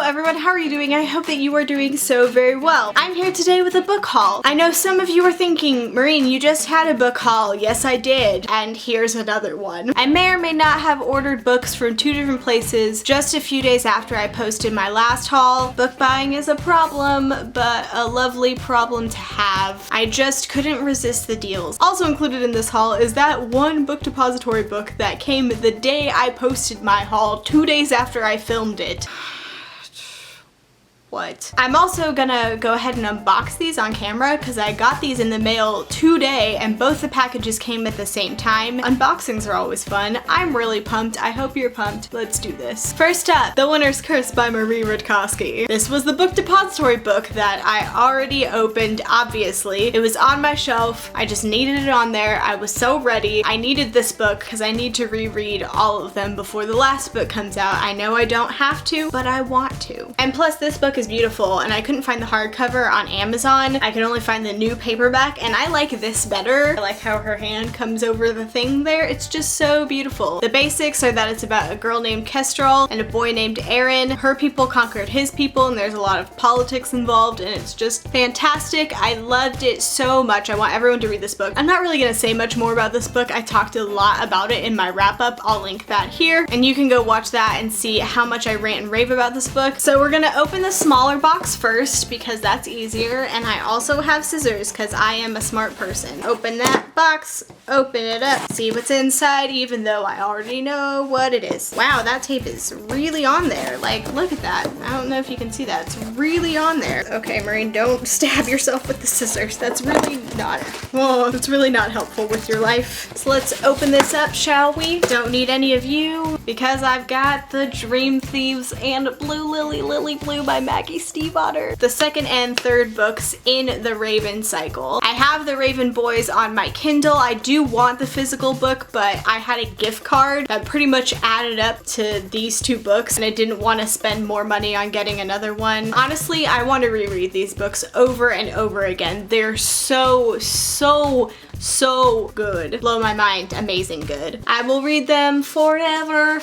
everyone, how are you doing? I hope that you are doing so very well. I'm here today with a book haul. I know some of you are thinking, Maureen, you just had a book haul. Yes, I did. And here's another one. I may or may not have ordered books from two different places just a few days after I posted my last haul. Book buying is a problem, but a lovely problem to have. I just couldn't resist the deals. Also included in this haul is that one book depository book that came the day I posted my haul, 2 days after I filmed it. What? I'm also gonna go ahead and unbox these on camera because I got these in the mail today and both the packages came at the same time. Unboxings are always fun. I'm really pumped. I hope you're pumped. Let's do this. First up, The Winter's Curse by Marie Rudkowski. This was the book depository book that I already opened, obviously. It was on my shelf. I just needed it on there. I was so ready. I needed this book because I need to reread all of them before the last book comes out. I know I don't have to, but I want to. And plus this book is beautiful and I couldn't find the hardcover on Amazon. I could only find the new paperback and I like this better. I like how her hand comes over the thing there. It's just so beautiful. The basics are that it's about a girl named Kestrel and a boy named Aaron. Her people conquered his people and there's a lot of politics involved and it's just fantastic. I loved it so much. I want everyone to read this book. I'm not really gonna say much more about this book. I talked a lot about it in my wrap up. I'll link that here and you can go watch that and see how much I rant and rave about this book. So we're gonna open the smaller box first because that's easier, and I also have scissors because I am a smart person. Open that box, open it up, see what's inside even though I already know what it is. Wow, that tape is really on there. Like, look at that. I don't know if you can see that. It's really on there. Okay, Maureen, don't stab yourself with the scissors. That's really not helpful with your life. So let's open this up, shall we? Don't need any of you because I've got The Dream Thieves and Blue Lily Blue by Maggie Stiefvater, the second and third books in the Raven cycle. I have the Raven Boys on my Kindle. I do want the physical book, but I had a gift card that pretty much added up to these two books and I didn't want to spend more money on getting another one. Honestly, I want to reread these books over and over again. They're so good. Blow my mind. Amazing good. I will read them forever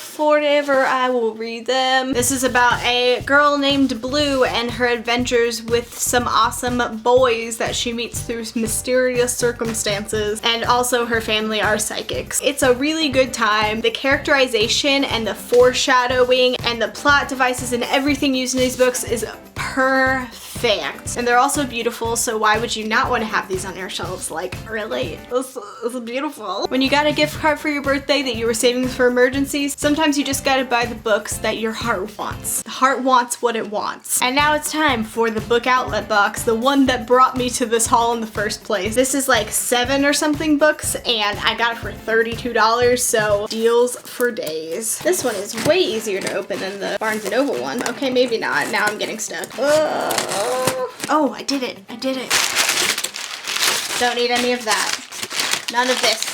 I will read them. This is about a girl named Blue and her adventures with some awesome boys that she meets through mysterious circumstances, and also her family are psychics. It's a really good time. The characterization and the foreshadowing and the plot devices and everything used in these books is perfect. And they're also beautiful, so why would you not want to have these on your shelves? Like, really? This is beautiful. When you got a gift card for your birthday that you were saving for emergencies, sometimes you just gotta buy the books that your heart wants. The heart wants what it wants. And now it's time for the book outlet box, the one that brought me to this haul in the first place. This is like 7 or something books and I got it for $32, so deals for days. This one is way easier to open than the Barnes & Noble one. Okay, maybe not. Now I'm getting stuck. Oh, I did it. I did it. Don't need any of that. None of this.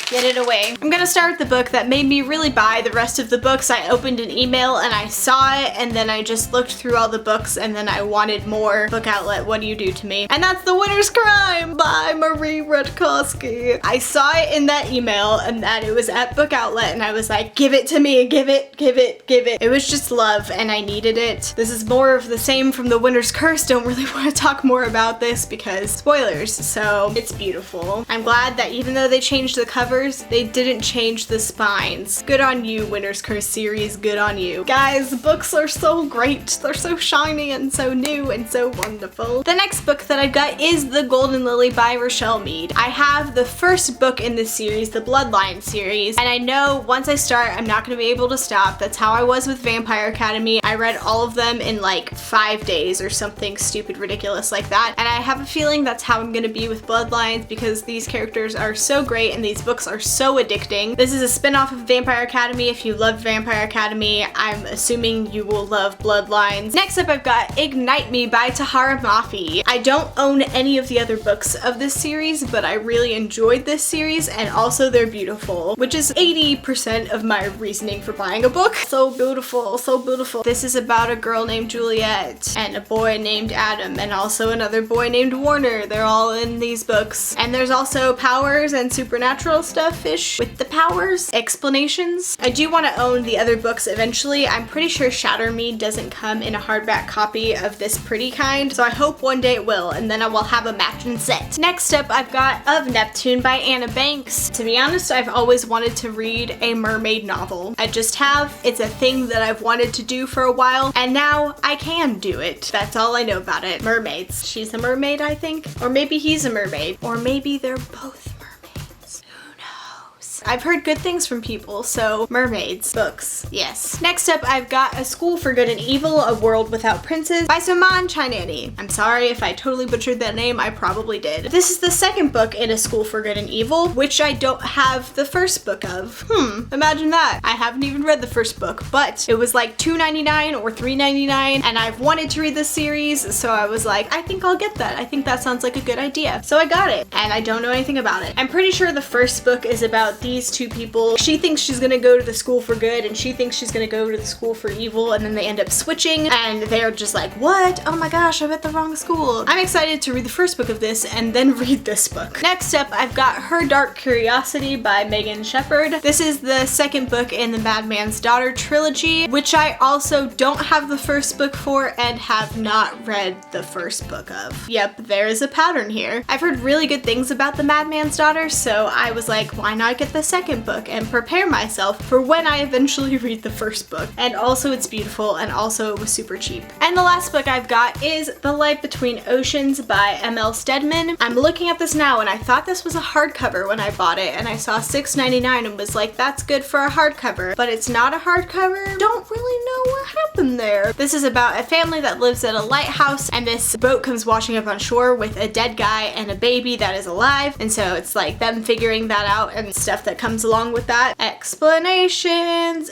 Get it away. I'm gonna start with the book that made me really buy the rest of the books. I opened an email and I saw it and then I just looked through all the books and then I wanted more. Book outlet, what do you do to me? And that's The Winter's Crime by Marie Rudkowski. I saw it in that email and that it was at Book Outlet and I was like, give it to me, give it. It was just love and I needed it. This is more of the same from The Winter's Curse. Don't really want to talk more about this because spoilers, so it's beautiful. I'm glad that even though they changed the covers, they didn't change the spines. Good on you, Winter's Curse series, good on you. Guys, books are so great. They're so shiny and so new and so wonderful. The next book that I've got is The Golden Lily by Rochelle Mead. I have the first book in this series, the Bloodline series, and I know once I start, I'm not gonna be able to stop. That's how I was with Vampire Academy. I read all of them in like 5 days or something stupid ridiculous like that, and I have a feeling that's how I'm gonna be with Bloodlines because these characters are so great and these books are so addicting. This is a spin-off of Vampire Academy. If you love Vampire Academy, I'm assuming you will love Bloodlines. Next up, I've got Ignite Me by Tahara Mafi. I don't own any of the other books of this series, but I really enjoyed this series and also they're beautiful, which is 80% of my reasoning for buying a book. So beautiful, so beautiful. This is about a girl named Juliet and a boy named Adam and also another boy named Warner. They're all in these books. And there's also powers and supernatural stuff stuff-ish with the powers, explanations. I do want to own the other books eventually. I'm pretty sure Shatter Me doesn't come in a hardback copy of this pretty kind, so I hope one day it will, and then I will have a matching set. Next up, I've got Of Neptune by Anna Banks. To be honest, I've always wanted to read a mermaid novel. I just have. It's a thing that I've wanted to do for a while, and now I can do it. That's all I know about it. Mermaids. She's a mermaid, I think. Or maybe he's a mermaid. Or maybe they're both mermaids. Who knows? I've heard good things from people, so mermaids. Books. Yes. Next up, I've got A School for Good and Evil, A World Without Princes by Soman Chainani. I'm sorry if I totally butchered that name. I probably did. This is the second book in A School for Good and Evil, which I don't have the first book of. Imagine that. I haven't even read the first book, but it was like $2.99 or $3.99, and I've wanted to read this series, so I was like, I think I'll get that. I think that sounds like a good idea. So I got it, and I don't know anything about it. I'm pretty sure the first book is about these two people. She thinks she's gonna go to the school for good, and she thinks she's gonna go to the school for evil, and then they end up switching, and they're just like, what? Oh my gosh, I'm at the wrong school. I'm excited to read the first book of this and then read this book. Next up, I've got Her Dark Curiosity by Megan Shepherd. This is the second book in the Madman's Daughter trilogy, which I also don't have the first book for and have not read the first book of. Yep, there is a pattern here. I've heard really good things about the Madman's Daughter, so I was like, why not get the second book and prepare myself for when I eventually read the first book. And also it's beautiful, and also it was super cheap. And the last book I've got is The Light Between Oceans by M.L. Stedman. I'm looking at this now, and I thought this was a hardcover when I bought it, and I saw $6.99 and was like, that's good for a hardcover, but it's not a hardcover. Don't really know what happened there. This is about a family that lives at a lighthouse, and this boat comes washing up on shore with a dead guy and a baby that is alive, and so it's like them figuring that out and stuff that comes along with that. Explanations.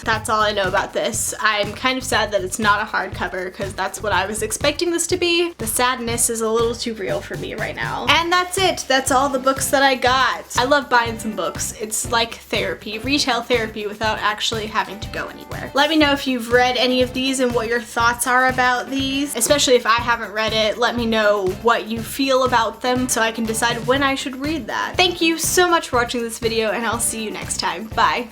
That's all I know about this. I'm kind of sad that it's not a hardcover, because that's what I was expecting this to be. The sadness is a little too real for me right now. And that's it. That's all the books that I got. I love buying some books. It's like therapy, retail therapy, without actually having to go anywhere. Let me know if you've read any of these and what your thoughts are about these, especially if I haven't read it. Let me know what you feel about them so I can decide when I should read that. Thank you so much for watching this video, and I'll see you next time. Bye.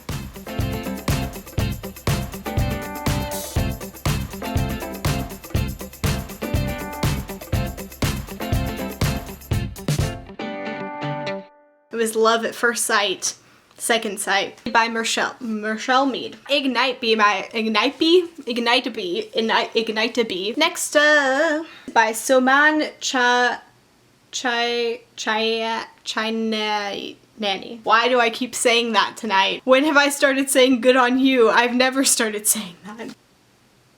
It was love at first sight. Second Sight by Marshall Mead. Ignite Be. Next by Soman Chainani. Why do I keep saying that tonight? When have I started saying good on you? I've never started saying that.